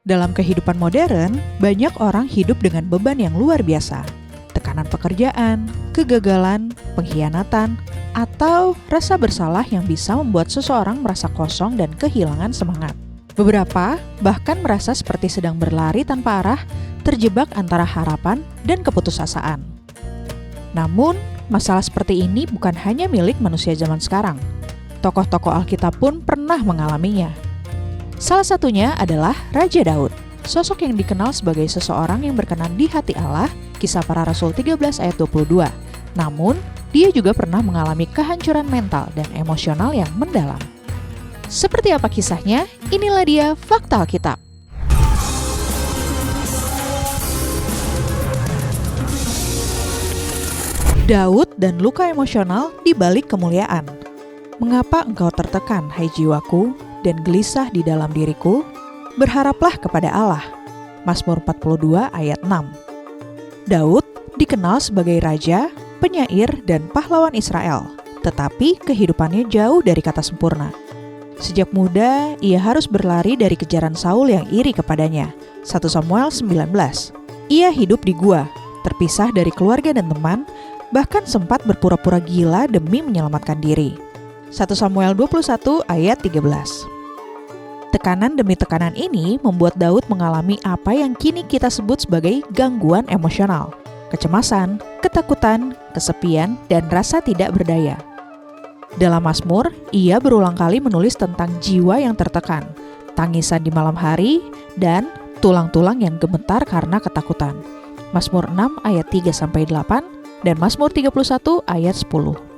Dalam kehidupan modern, banyak orang hidup dengan beban yang luar biasa. Tekanan pekerjaan, kegagalan, pengkhianatan, atau rasa bersalah yang bisa membuat seseorang merasa kosong dan kehilangan semangat. Beberapa bahkan merasa seperti sedang berlari tanpa arah, terjebak antara harapan dan keputusasaan. Namun, masalah seperti ini bukan hanya milik manusia zaman sekarang. Tokoh-tokoh Alkitab pun pernah mengalaminya. Salah satunya adalah Raja Daud, sosok yang dikenal sebagai seseorang yang berkenan di hati Allah, Kisah Para Rasul 13 ayat 22. Namun, dia juga pernah mengalami kehancuran mental dan emosional yang mendalam. Seperti apa kisahnya? Inilah dia Fakta Alkitab. Daud dan luka emosional di balik kemuliaan. Mengapa engkau tertekan, hai jiwaku, dan gelisah di dalam diriku? Berharaplah kepada Allah. Mazmur 42 ayat 6. Daud dikenal sebagai raja, penyair, dan pahlawan Israel, tetapi kehidupannya jauh dari kata sempurna. Sejak muda, ia harus berlari dari kejaran Saul yang iri kepadanya. 1 Samuel 19. Ia hidup di gua, terpisah dari keluarga dan teman, bahkan sempat berpura-pura gila demi menyelamatkan diri. 1 Samuel 21 ayat 13. Tekanan demi tekanan ini membuat Daud mengalami apa yang kini kita sebut sebagai gangguan emosional, kecemasan, ketakutan, kesepian, dan rasa tidak berdaya. Dalam Mazmur, ia berulang kali menulis tentang jiwa yang tertekan, tangisan di malam hari, dan tulang-tulang yang gemetar karena ketakutan. Mazmur 6 ayat 3-8 dan Mazmur 31 ayat 10.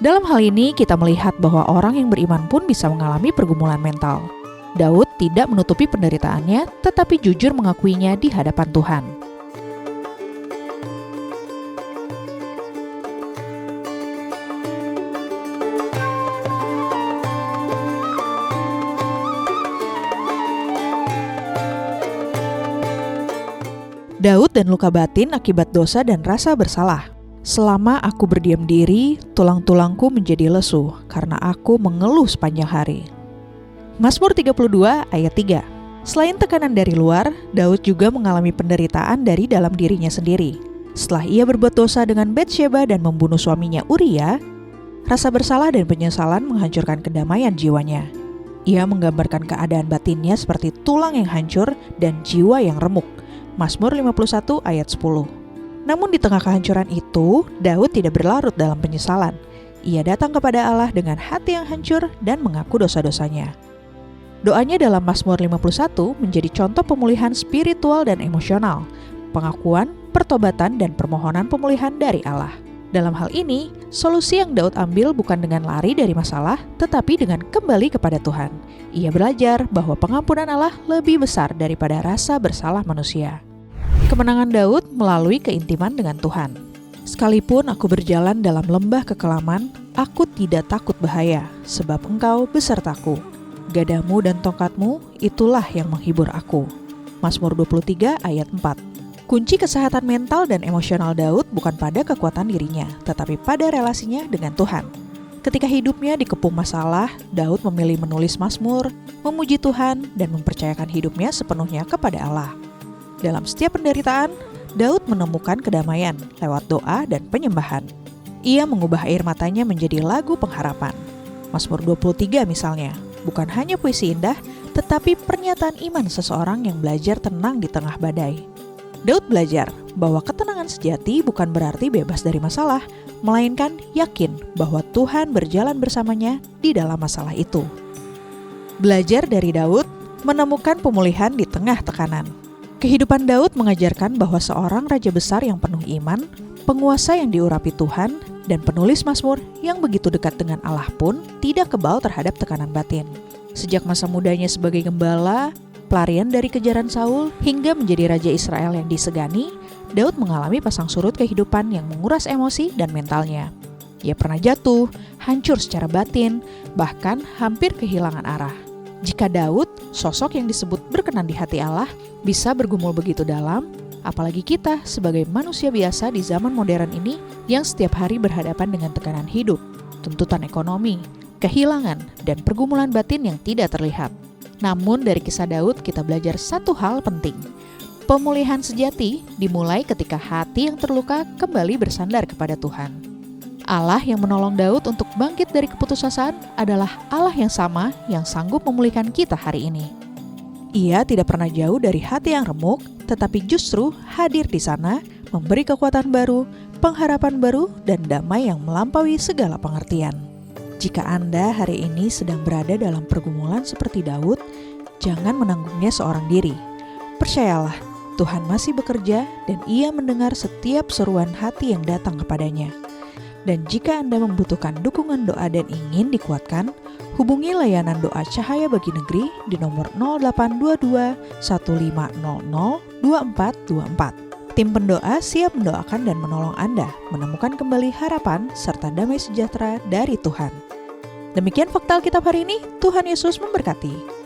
Dalam hal ini kita melihat bahwa orang yang beriman pun bisa mengalami pergumulan mental. Daud tidak menutupi penderitaannya, tetapi jujur mengakuinya di hadapan Tuhan. Daud dan luka batin akibat dosa dan rasa bersalah. Selama aku berdiam diri, tulang-tulangku menjadi lesu, karena aku mengeluh sepanjang hari. Mazmur 32 ayat 3. Selain tekanan dari luar, Daud juga mengalami penderitaan dari dalam dirinya sendiri. Setelah ia berbuat dosa dengan Batsyeba dan membunuh suaminya Uria, rasa bersalah dan penyesalan menghancurkan kedamaian jiwanya. Ia menggambarkan keadaan batinnya seperti tulang yang hancur dan jiwa yang remuk. Mazmur 51 ayat 10. Namun di tengah kehancuran itu, Daud tidak berlarut dalam penyesalan. Ia datang kepada Allah dengan hati yang hancur dan mengaku dosa-dosanya. Doanya dalam Mazmur 51 menjadi contoh pemulihan spiritual dan emosional, pengakuan, pertobatan, dan permohonan pemulihan dari Allah. Dalam hal ini, solusi yang Daud ambil bukan dengan lari dari masalah, tetapi dengan kembali kepada Tuhan. Ia belajar bahwa pengampunan Allah lebih besar daripada rasa bersalah manusia. Kemenangan Daud melalui keintiman dengan Tuhan. Sekalipun aku berjalan dalam lembah kekelaman, aku tidak takut bahaya, sebab Engkau besertaku. Gadamu dan tongkatmu, itulah yang menghibur aku. Mazmur 23 ayat 4. Kunci kesehatan mental dan emosional Daud bukan pada kekuatan dirinya, tetapi pada relasinya dengan Tuhan. Ketika hidupnya dikepung masalah, Daud memilih menulis Mazmur, memuji Tuhan, dan mempercayakan hidupnya sepenuhnya kepada Allah. Dalam setiap penderitaan, Daud menemukan kedamaian lewat doa dan penyembahan. Ia mengubah air matanya menjadi lagu pengharapan. Mazmur 23 misalnya, bukan hanya puisi indah, tetapi pernyataan iman seseorang yang belajar tenang di tengah badai. Daud belajar bahwa ketenangan sejati bukan berarti bebas dari masalah, melainkan yakin bahwa Tuhan berjalan bersamanya di dalam masalah itu. Belajar dari Daud, menemukan pemulihan di tengah tekanan. Kehidupan Daud mengajarkan bahwa seorang raja besar yang penuh iman, penguasa yang diurapi Tuhan, dan penulis Mazmur yang begitu dekat dengan Allah pun tidak kebal terhadap tekanan batin. Sejak masa mudanya sebagai gembala, pelarian dari kejaran Saul, hingga menjadi raja Israel yang disegani, Daud mengalami pasang surut kehidupan yang menguras emosi dan mentalnya. Ia pernah jatuh, hancur secara batin, bahkan hampir kehilangan arah. Jika Daud, sosok yang disebut berkenan di hati Allah, bisa bergumul begitu dalam, apalagi kita sebagai manusia biasa di zaman modern ini yang setiap hari berhadapan dengan tekanan hidup, tuntutan ekonomi, kehilangan, dan pergumulan batin yang tidak terlihat. Namun dari kisah Daud kita belajar satu hal penting. Pemulihan sejati dimulai ketika hati yang terluka kembali bersandar kepada Tuhan. Allah yang menolong Daud untuk bangkit dari keputusasaan adalah Allah yang sama yang sanggup memulihkan kita hari ini. Ia tidak pernah jauh dari hati yang remuk, tetapi justru hadir di sana, memberi kekuatan baru, pengharapan baru, dan damai yang melampaui segala pengertian. Jika Anda hari ini sedang berada dalam pergumulan seperti Daud, jangan menanggungnya seorang diri. Percayalah, Tuhan masih bekerja dan Ia mendengar setiap seruan hati yang datang kepadanya. Dan jika Anda membutuhkan dukungan doa dan ingin dikuatkan, hubungi layanan doa Cahaya Bagi Negeri di nomor 0822 1500 2424. Tim pendoa siap mendoakan dan menolong Anda menemukan kembali harapan serta damai sejahtera dari Tuhan. Demikian fakta Alkitab hari ini. Tuhan Yesus memberkati.